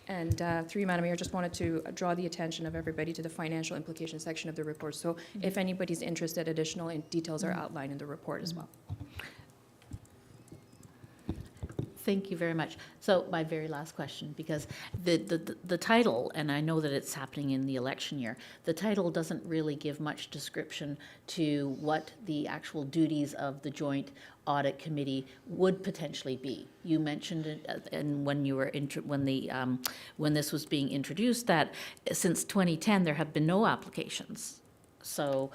S10: And through you, Madam Mayor, just wanted to draw the attention of everybody to the financial implication section of the report. So if anybody's interested, additional details are outlined in the report as well.
S2: Thank you very much. So my very last question, because the title, and I know that it's happening in the election year, the title doesn't really give much description to what the actual duties of the Joint Audit Committee would potentially be. You mentioned it, and when you were when this was being introduced, that since 2010 there have been no applications. So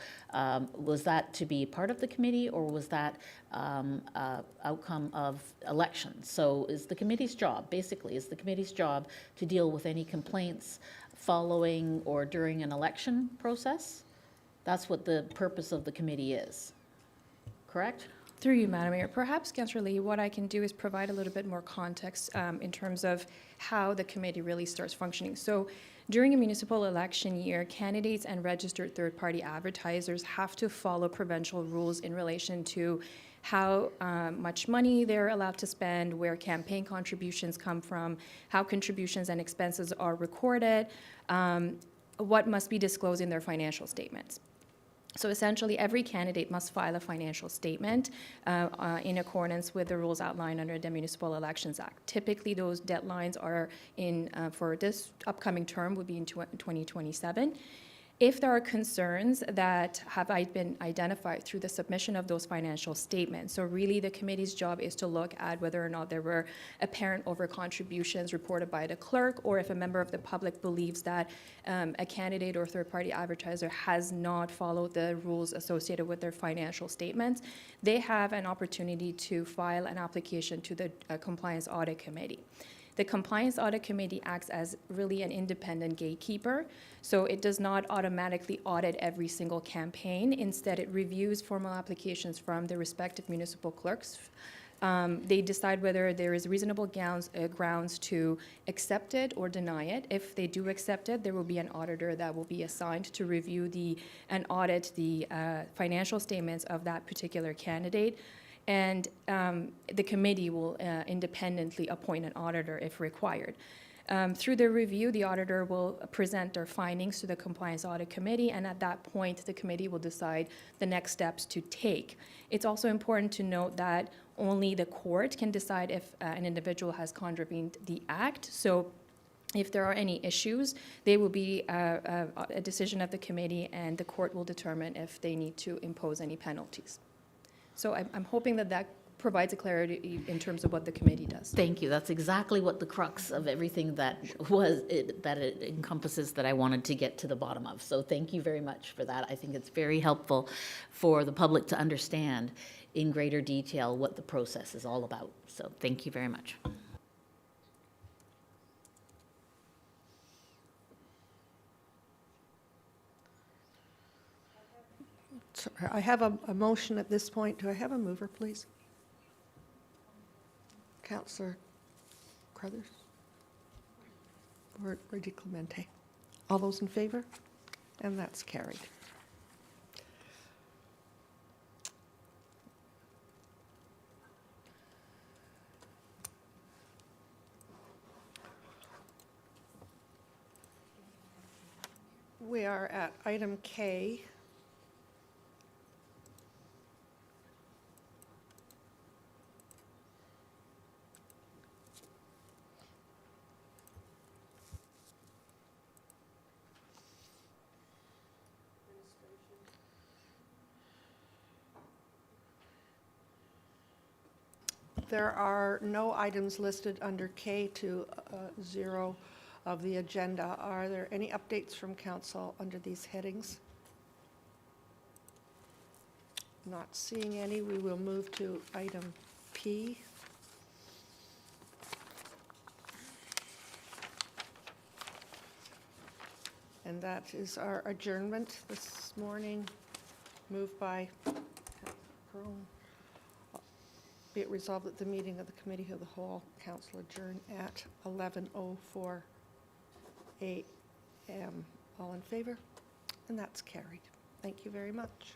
S2: was that to be part of the committee, or was that outcome of elections? So is the committee's job to deal with any complaints following or during an election process? That's what the purpose of the committee is, correct?
S10: Through you, Madam Mayor, perhaps, Councillor Lee, what I can do is provide a little bit more context in terms of how the committee really starts functioning. So during a municipal election year, candidates and registered third-party advertisers have to follow provincial rules in relation to how much money they're allowed to spend, where campaign contributions come from, how contributions and expenses are recorded, what must be disclosed in their financial statements. So essentially, every candidate must file a financial statement in accordance with the rules outlined under the Municipal Elections Act. Typically, those deadlines are in, for this upcoming term, would be in 2027. If there are concerns that have been identified through the submission of those financial statements, so really the committee's job is to look at whether or not there were apparent over-contributions reported by the clerk, or if a member of the public believes that a candidate or third-party advertiser has not followed the rules associated with their financial statements, they have an opportunity to file an application to the Compliance Audit Committee. The Compliance Audit Committee acts as really an independent gatekeeper, so it does not automatically audit every single campaign. Instead, it reviews formal applications from the respective municipal clerks. They decide whether there is reasonable grounds to accept it or deny it. If they do accept it, there will be an auditor that will be assigned to review and audit the financial statements of that particular candidate. And the committee will independently appoint an auditor if required. Through the review, the auditor will present their findings to the Compliance Audit Committee, and at that point, the committee will decide the next steps to take. It's also important to note that only the court can decide if an individual has contravened the act. So if there are any issues, they will be a decision of the committee, and the court will determine if they need to impose any penalties. So I'm hoping that that provides a clarity in terms of what the committee does.
S2: Thank you. That's exactly what the crux of everything that it encompasses that I wanted to get to the bottom of. So thank you very much for that. I think it's very helpful for the public to understand in greater detail what the process is all about. So thank you very much.
S1: Sorry, I have a motion at this point. Do I have a mover, please? Councillor Carruthers? Or Reggie Clemente? All those in favor? And that's carried. We are at item K. There are no items listed under K-0 of the agenda. Are there any updates from council under these headings? Not seeing any. We will move to item P. And that is our adjournment this morning, moved by Crone. Be it resolved that the meeting of the Committee of the Whole Council adjourn at 11:04 a.m. All in favor? And that's carried. Thank you very much.